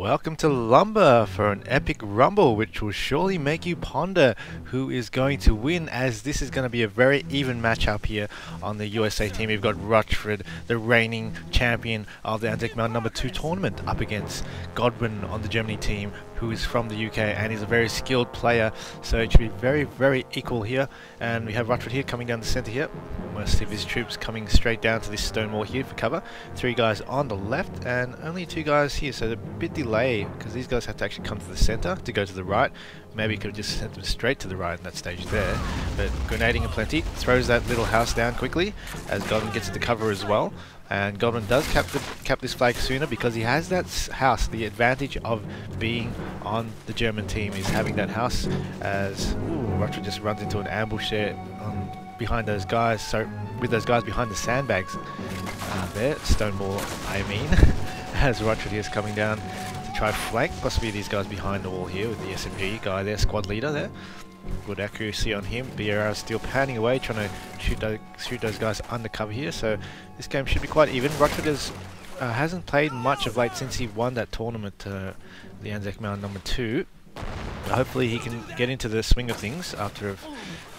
Welcome to Lumber for an epic rumble which will surely make you ponder who is going to win, as this is going to be a very even matchup here on the USA team. We've got Rochford, the reigning champion of the Anzac Mountain number 2 tournament, up against Godwin on the Germany team, who is from the UK and is a very skilled player, so it should be very equal here. And we have Rochford here coming down the centre here. Most of his troops coming straight down to this stone wall here for cover. 3 guys on the left and only 2 guys here, so a bit delay because these guys have to actually come to the centre to go to the right. Maybe could have just sent them straight to the right in that stage there, but grenading aplenty. Throws that little house down quickly as Godwin gets to cover as well. And Godwin does cap this flag sooner because he has that house. The advantage of being on the German team is having that house, as Rochford just runs into an ambush there behind those guys, so with those guys behind the sandbags there, Stonewall I mean, as Rochford is coming down to try flank, possibly these guys behind the wall here with the SMG guy there, squad leader there. Good accuracy on him. B01 still panning away, trying to shoot those guys undercover here, so this game should be quite even. Rochford hasn't played much of late since he won that tournament, the Anzac Mountain number 2. Hopefully he can get into the swing of things after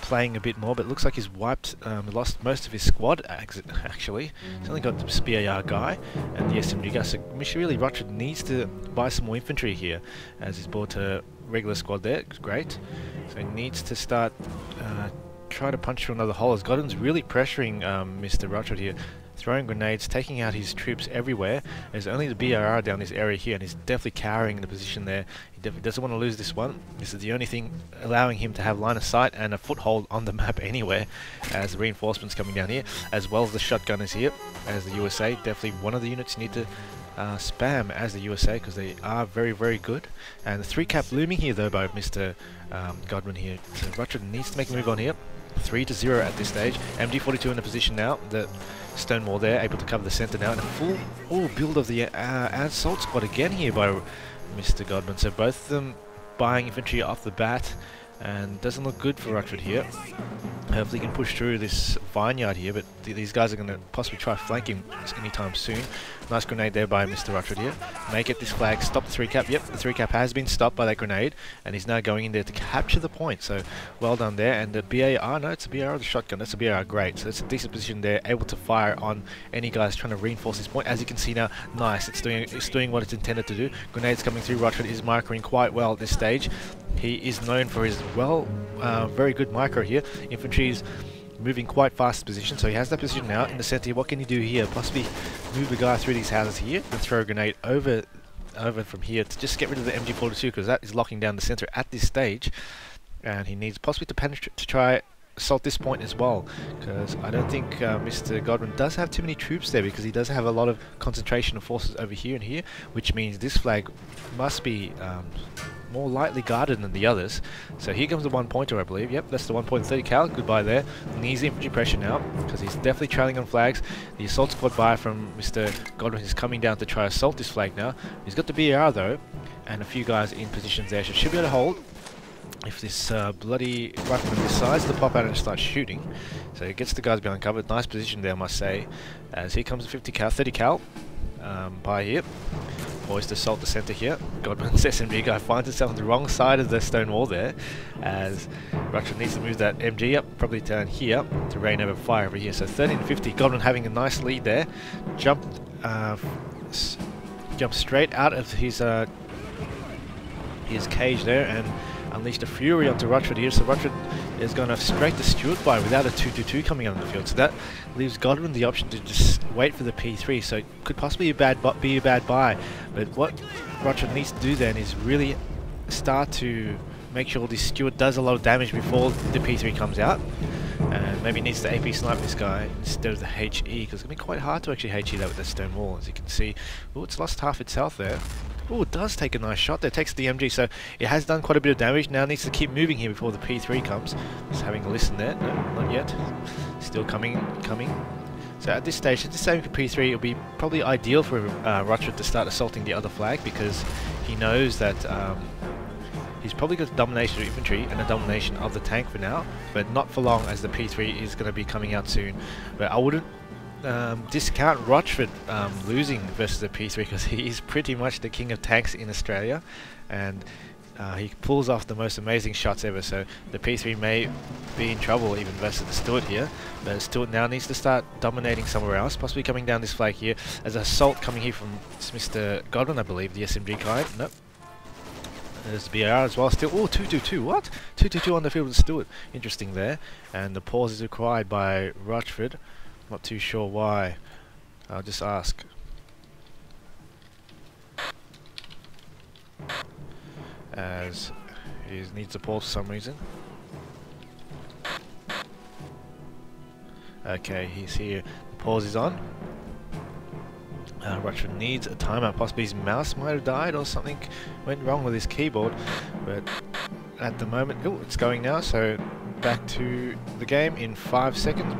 playing a bit more, but it looks like he's lost most of his squad actually. He's only got the BAR guy and the SMG guy, so really Rochford needs to buy some more infantry here, as he's bought a regular squad there. It's great. So he needs to start try to punch through another hole, as Godwin's really pressuring Mr. Rochford here, throwing grenades, taking out his troops everywhere. There's only the BRR down this area here, and he's definitely cowering in the position there. He definitely doesn't want to lose this one. This is the only thing allowing him to have line of sight and a foothold on the map anywhere, as the reinforcements coming down here, as well as the shotgunners here, as the USA. Definitely one of the units you need to spam as the USA, because they are very good. And the 3 cap looming here though by Mr. Godwin here. So Rochford needs to make a move on here. 3-0 at this stage. MG42 in a position now. The Stonewall there, able to cover the centre now, and a full build of the assault squad again here by Mr. Godwin. So both of them buying infantry off the bat, and doesn't look good for Rochford here. Hopefully he can push through this vineyard here, but these guys are going to possibly try flanking anytime soon. Nice grenade there by Mr. Rochford here. Make it this flag, stop the 3 cap. Yep, the 3 cap has been stopped by that grenade, and he's now going in there to capture the point. So well done there. And the BAR, no, it's a BAR with the shotgun. That's a BAR, great. So it's a decent position there, able to fire on any guys trying to reinforce this point. As you can see now, nice. It's doing what it's intended to do. Grenades coming through. Rochford is microing quite well at this stage. He is known for his very good micro here. Infantry is moving quite fast position, so he has that position now in the center. What can he do here? Possibly move the guy through these houses here and throw a grenade over from here to just get rid of the MG42, because that is locking down the center at this stage. And he needs possibly to penetrate to try assault this point as well, because I don't think Mr. Godwin does have too many troops there, because he does have a lot of concentration of forces over here and here, which means this flag must be more lightly guarded than the others. So here comes the 1-pointer, I believe. Yep, that's the 1.30 cal. Goodbye there. Needs the infantry pressure now, because he's definitely trailing on flags. The assault squad buy from Mr. Godwin is coming down to try assault this flag now. He's got the BR though, and a few guys in positions there, so should be able to hold. If this bloody rifleman decides to pop out and start shooting. So he gets the guys behind cover. Nice position there, I must say. As here comes the 50 cal, 30 cal by here. Poised to assault the centre here. Godwin's SMG guy finds himself on the wrong side of the stone wall there, as Rochford needs to move that MG up, probably down here to rain over fire over here. So 13-50. Godwin having a nice lead there. Jumped straight out of his cage there and unleashed a fury onto Rochford here. So Rochford is going to straight to Stuart by without a 2-2-2 coming out on the field. So that leaves Godwin the option to just wait for the P3. So it could possibly be a bad buy. But what Rochford needs to do then is really start to make sure this Stuart does a lot of damage before the P3 comes out. And maybe needs to AP snipe this guy instead of the HE, because it's going to be quite hard to actually HE that with the stone wall, as you can see. Oh, it's lost half its health there. Oh, it does take a nice shot there. Takes the MG, so it has done quite a bit of damage. Now needs to keep moving here before the P3 comes. Just having a listen there. No, not yet. Still coming. So at this stage, at this same P3, it'll be probably ideal for Rochford to start assaulting the other flag, because he knows that he's probably got a domination of infantry and a domination of the tank for now, but not for long, as the P3 is going to be coming out soon. But I wouldn't discount Rochford losing versus the P3 because he is pretty much the king of tanks in Australia, and he pulls off the most amazing shots ever. So the P3 may be in trouble even versus the Stuart here, but Stuart now needs to start dominating somewhere else, possibly coming down this flag here. There's an assault coming here from Mr. Godwin, I believe, the SMG guy. Nope. There's BR as well, still. Oh, 222, what? 222 on the field with Stuart. Interesting there. And the pause is required by Rochford. Not too sure why. I'll just ask. As he needs a pause for some reason. Okay, he's here. The pause is on. Rochford needs a timeout. Possibly his mouse might have died or something went wrong with his keyboard. But at the moment, oh, it's going now. So back to the game in 5 seconds,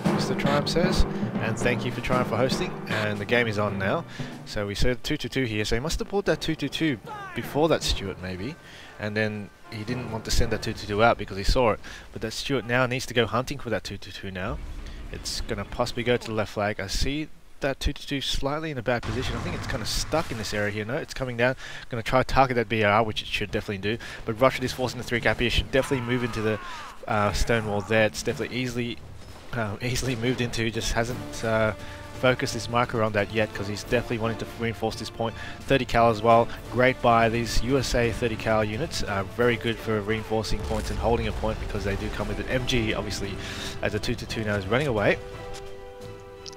Mr. Triumph says. And thank you for Triumph for hosting. And the game is on now. So we said 222 here. So he must have pulled that 222 before that Stuart maybe. And then he didn't want to send that 222 out because he saw it. But that Stuart now needs to go hunting for that 222 now. It's going to possibly go to the left flag. I see that 222 slightly in a bad position. I think it's kind of stuck in this area here. No, it's coming down. Going to try to target that BR, which it should definitely do. But Rochford is forcing the 3 cap here. Should definitely move into the stone wall there. It's definitely easily moved into. Just hasn't focused his marker on that yet because he's definitely wanting to reinforce this point. 30 cal as well. Great by these USA 30 cal units. Very good for reinforcing points and holding a point because they do come with an MG, obviously, as the 222 now is running away.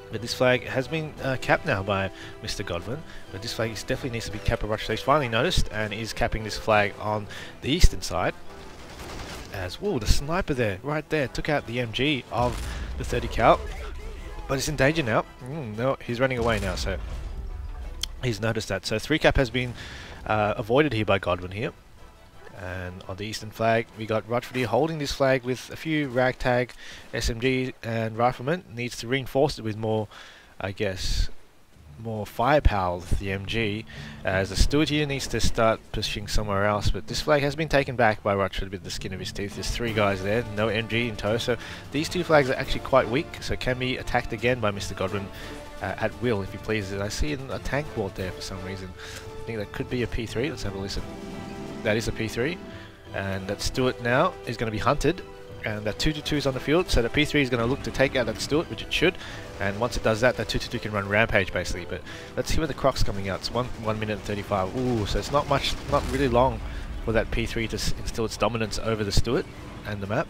But this flag has been capped now by Mr. Godwin. But this flag definitely needs to be capped by Rochford. So he's finally noticed and is capping this flag on the eastern side. As, whoa, the sniper there, right there, took out the MG of the 30 cal. But it's in danger now. No, he's running away now, so he's noticed that. So 3 cap has been avoided here by Godwin here. And on the eastern flag, we got Rochford here holding this flag with a few ragtag SMG and riflemen. Needs to reinforce it with more, I guess, more firepower with the MG. As the Stuart here needs to start pushing somewhere else. But this flag has been taken back by Rochford with the skin of his teeth. There's 3 guys there, no MG in tow. So these 2 flags are actually quite weak. So can be attacked again by Mr. Godwin at will if he pleases. I see a tank ward there for some reason. I think that could be a P3. Let's have a listen. That is a P3, and that Stuart now is going to be hunted, and that 222 is on the field, so the P3 is going to look to take out that Stuart, which it should, and once it does that, that 222 can run rampage basically. But let's see where the Croc's coming out. It's 1 minute and 35. Ooh, so it's not really long for that P3 to instill its dominance over the Stuart and the map.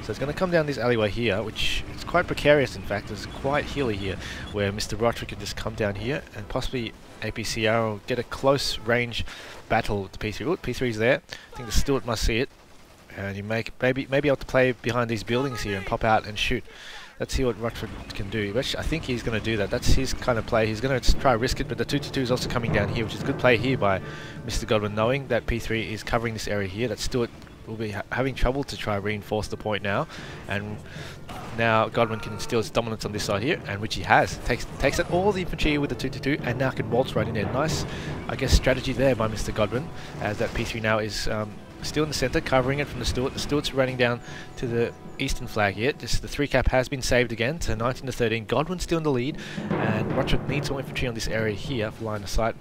So it's going to come down this alleyway here, which is quite precarious in fact. It's quite hilly here, where Mr. Rochford can just come down here and possibly APCR or get a close range battle with the P3. Ooh, P3's there. I think the Stuart must see it. And you maybe able to play behind these buildings here and pop out and shoot. Let's see what Rochford can do. Which I think he's going to do that. That's his kind of play. He's going to try risk it, but the 222 is also coming down here, which is a good play here by Mr. Godwin, knowing that P3 is covering this area here. That Stuart will be having trouble to try reinforce the point now, and now Godwin can instill his dominance on this side here, and which he has. Takes out all the infantry with the 222 and now can waltz right in there. Nice, I guess, strategy there by Mr. Godwin, as that P3 now is still in the center, covering it from the Stuart. The Stuart's running down to the eastern flag here. Just the 3 cap has been saved again to 19 to 13. Godwin's still in the lead, and Rochford needs more infantry on this area here for line of sight.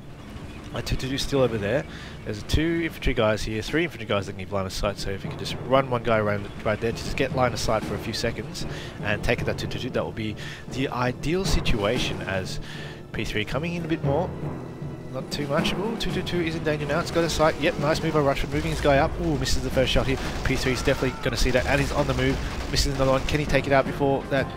My 222 still over there. There's 2 infantry guys here, 3 infantry guys that need line of sight, so if you can just run one guy around right there, just get line of sight for a few seconds and take that 222, that will be the ideal situation. As P3 coming in a bit more, not too much. Ooh, 222 is in danger now, it's got a sight. Yep, nice move by Rochford, moving his guy up. Ooh, misses the first shot here. P3 is definitely going to see that, and he's on the move, misses another one. Can he take it out before that?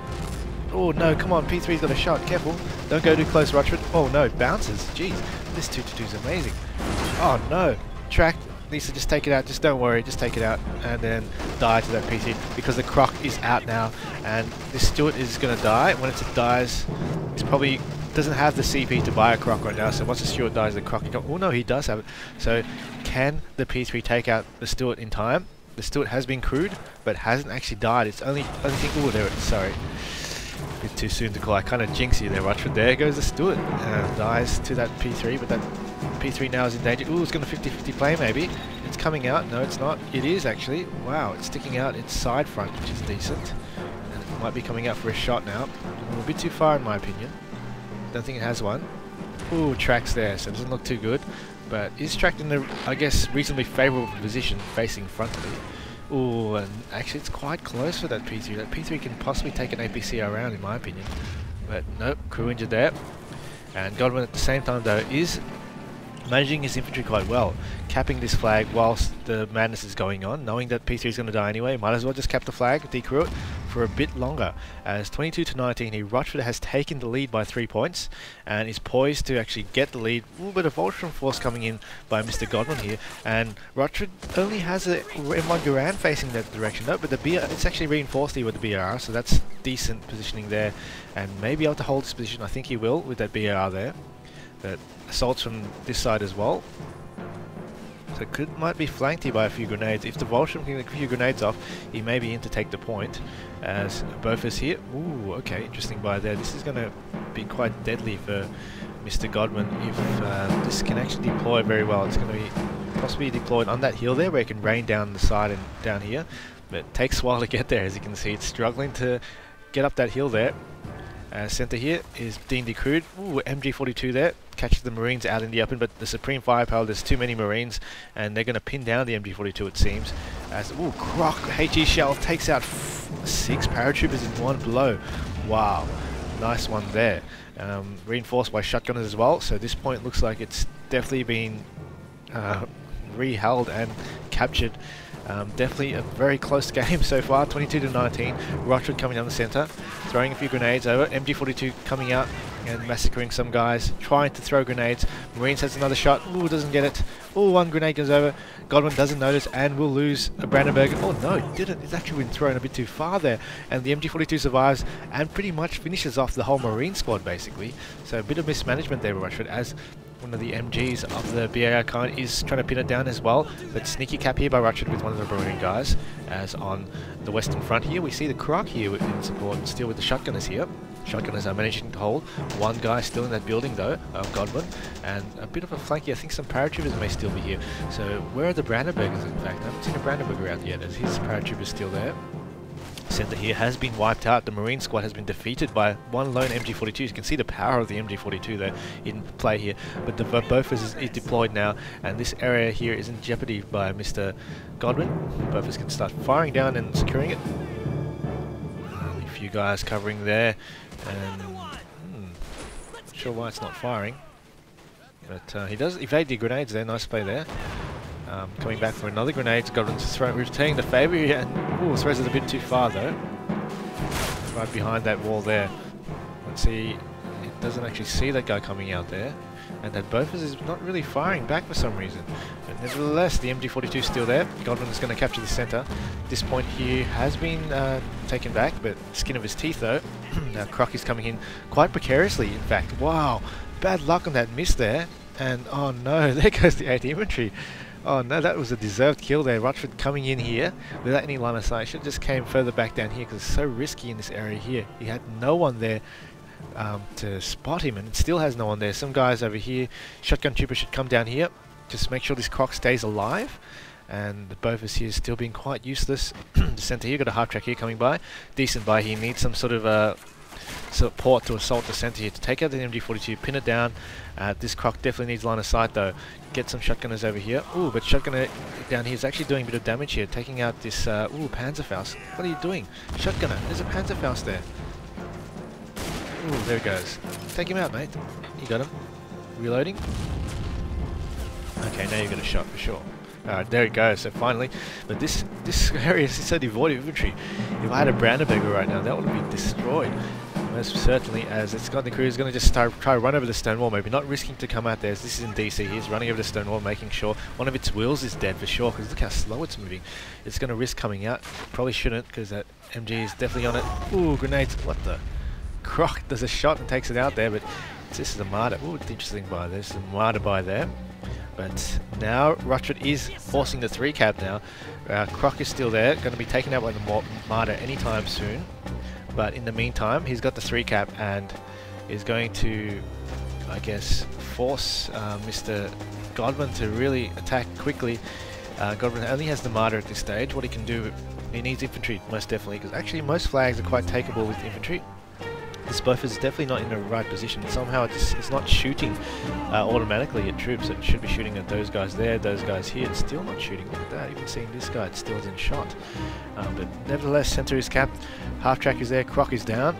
Oh no, come on, P3's got a shot, careful. Don't go too close, Rochford. Oh no, bounces, jeez. This 222 is amazing. Oh no, Track needs to just take it out, just don't worry, just take it out, and then die to that P3, because the Croc is out now, and this Stuart is going to die. When it dies, it's probably doesn't have the CP to buy a Croc right now, so once the Stuart dies, the Croc can... Oh no, he does have it. So can the P3 take out the Stuart in time? The Stuart has been crewed, but hasn't actually died. It's only thing... Oh, there it is, sorry. A bit too soon to call. I kind of jinx you there, Rochford. There goes the Stuart. Dies to that P3, but that P3 now is in danger. Ooh, it's going to 50-50 play maybe. It's coming out. No, it's not. It is actually. Wow, it's sticking out its side front, which is decent. And it Might be coming out for a shot now. A bit too far in my opinion. Don't think it has one. Ooh, tracks there, so it doesn't look too good. But is tracked in the, I guess, reasonably favourable position, facing frontally. Ooh, and actually it's quite close for that P3. That P3 can possibly take an APC around in my opinion. But nope, crew injured there. And Godwin at the same time though is managing his infantry quite well, capping this flag whilst the madness is going on, knowing that P3 is going to die anyway. Might as well just cap the flag, decrew it for a bit longer. As 22 to 19 here, Rochford has taken the lead by 3 points and is poised to actually get the lead. A little bit of Voltron force coming in by Mr. Godwin here, and Rochford only has a M1 Garand facing that direction though, but the BR, it's actually reinforced here with the BR, so that's decent positioning there, and maybe able to hold this position. I think he will with that BR there. But assaults from this side as well. So might be flanked here by a few grenades. If the Voltron can get a few grenades off, he may be in to take the point. As both is here. Ooh, okay, interesting by there. This is going to be quite deadly for Mr. Godwin if this can actually deploy very well. It's going to be possibly deployed on that hill there where it can rain down the side and down here. But it takes a while to get there, as you can see. It's struggling to get up that hill there. Centre here is Dean decrewed. Ooh, MG42 there. Catches the Marines out in the open, but the Supreme Firepower, there's too many Marines, and they're going to pin down the MG42 it seems. As, ooh, Croc HE shell takes out 6 paratroopers in one blow. Wow, nice one there. Reinforced by shotgunners as well, so at this point looks like it's definitely been re-held and captured. Definitely a very close game so far, 22 to 19. Rochford coming down the centre, throwing a few grenades over. MG42 coming out and massacring some guys, trying to throw grenades. Marines has another shot. Ooh, doesn't get it. Ooh, one grenade goes over. Godwin doesn't notice and will lose a Brandenburg. Oh no, it didn't. It's actually been thrown a bit too far there. And the MG42 survives and pretty much finishes off the whole Marine squad basically. So a bit of mismanagement there, Rochford, as one of the MGs of the BAR kind is trying to pin it down as well, but sneaky cap here by Rochford with one of the Marine guys. As on the western front here, we see the Croc here in support, and still with the shotgunners here. Shotgunners are managing to hold. One guy still in that building though, of Godwin, and a bit of a flank here. I think some paratroopers may still be here. So where are the Brandenburgers in fact? I haven't seen a Brandenburger out yet, as his paratroopers still there. Centre here has been wiped out. The Marine squad has been defeated by one lone MG42. You can see the power of the MG42 there in play here. But the Bofors is deployed now, and this area here is in jeopardy by Mr. Godwin. Bofors can start firing down and securing it. A few guys covering there, and not sure why it's not firing. But he does evade the grenades there. Nice play there. Coming back for another grenade. Godwin's retaining the favour here, and throws it a bit too far though. Right behind that wall there. Let's see, it doesn't actually see that guy coming out there, and that Bofors is not really firing back for some reason. But nevertheless, the MG42 is still there. Godwin is going to capture the centre. This point here has been taken back, but skin of his teeth though. Now Croc is coming in quite precariously, in fact. Wow, bad luck on that miss there. And oh no, there goes the 8th infantry. Oh no, that was a deserved kill there. Rochford coming in here without any line of sight. Should have just came further back down here because it's so risky in this area here. He had no one there to spot him, and it still has no one there. Some guys over here. Shotgun trooper should come down here. Just make sure this Croc stays alive. And the Bofors here is still being quite useless. The centre here, got a half track here coming by. Decent by here. Needs some sort of support to assault the centre here to take out the MG42, pin it down. This Croc definitely needs line of sight though. Get some shotgunners over here. Ooh, but shotgunner down here is actually doing a bit of damage here, taking out this Panzerfaust. What are you doing? Shotgunner, there's a Panzerfaust there. Ooh, there it goes. Take him out, mate. You got him. Reloading. Okay, now you got a shot for sure. Alright, there it goes, so finally. But this area is so devoid of infantry. If I had a Brandenburger right now, that would have been destroyed. Most certainly, as it's got the crew is going to just try to run over the stone wall, maybe not risking to come out there, as this is in DC. He's running over the stone wall, making sure one of its wheels is dead for sure, because look how slow it's moving. It's going to risk coming out. Probably shouldn't, because that MG is definitely on it. Ooh, grenades. What the? Croc does a shot and takes it out there, but this is a martyr. Ooh, it's interesting by there. There's a martyr by there. But now Rochford is forcing the 3 cap now. Croc is still there, going to be taken out by the martyr anytime soon. But in the meantime, he's got the 3 cap and is going to, I guess, force Mr. Godwin to really attack quickly. Godwin only has the martyr at this stage. What he can do He needs infantry, most definitely, because actually most flags are quite takeable with infantry. This buff is definitely not in the right position. Somehow it's not shooting automatically at troops. It should be shooting at those guys there, those guys here. It's still not shooting. Look at that. Even seeing this guy, it still isn't shot. But nevertheless, center is capped. Half track is there. Croc is down.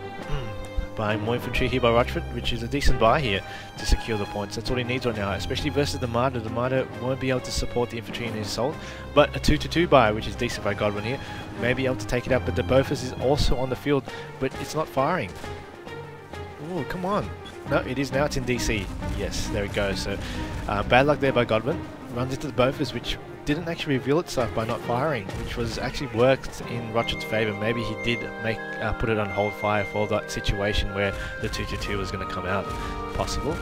Buying more infantry here by Rochford, which is a decent buy here to secure the points. That's what he needs right now, especially versus the Marder. The Marder won't be able to support the infantry in his assault, but a 2-2 buy, which is decent by Godwin here, may be able to take it out. But the Bofors is also on the field, but it's not firing. Oh, come on. No, it is now. It's in DC. Yes, there we go. So, bad luck there by Godwin. Runs into the Bofors, which didn't actually reveal itself by not firing, which was actually worked in Rochford's favour. Maybe he did put it on hold fire for that situation where the 2-2 was going to come out. Possible,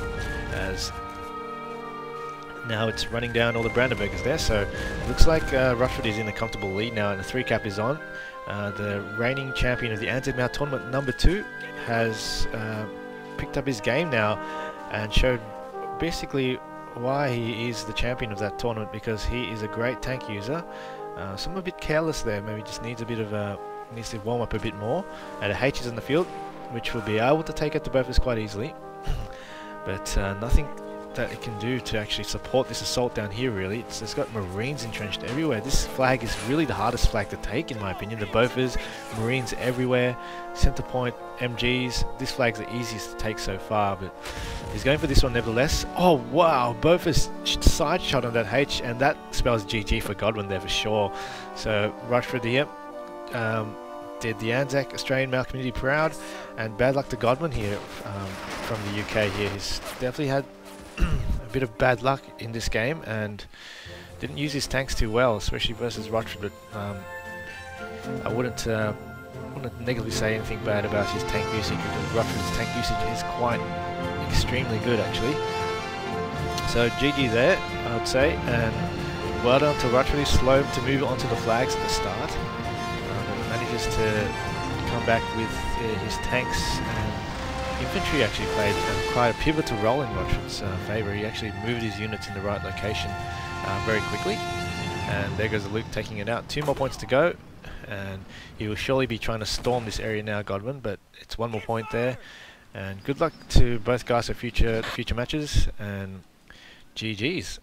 as now it's running down all the Brandenburgers there. So, it looks like Rochford is in a comfortable lead now, and the 3 cap is on. The reigning champion of the ANZ Mount Tournament, number 2, has picked up his game now and showed basically why he is the champion of that tournament, because he is a great tank user. Some a bit careless there, maybe just needs a bit of needs to warm up a bit more. And a H is in the field, which will be able to take out the Bofors quite easily. But nothing that it can do to actually support this assault down here really. It's got Marines entrenched everywhere. This flag is really the hardest flag to take in my opinion. The Bofors, Marines everywhere, center point, MGs. This flag's the easiest to take so far, but he's going for this one nevertheless. Oh wow, Bofors side shot on that H, and that spells GG for Godwin there for sure. So Rochford here did the Anzac Australian male community proud, and bad luck to Godwin here from the UK here. He's definitely had a bit of bad luck in this game and didn't use his tanks too well, especially versus Rochford. But I wouldn't negatively say anything bad about his tank usage, because Rochford's tank usage is quite extremely good actually. So GG there, I would say, and well done to Rochford. He's slow to move onto the flags at the start, but manages to come back with his tanks, and infantry actually played quite a pivotal role in Rochford's favour. He actually moved his units in the right location very quickly, and there goes the Luke taking it out. 2 more points to go, and he will surely be trying to storm this area now, Godwin, but it's 1 more point there. And good luck to both guys for future matches, and GG's.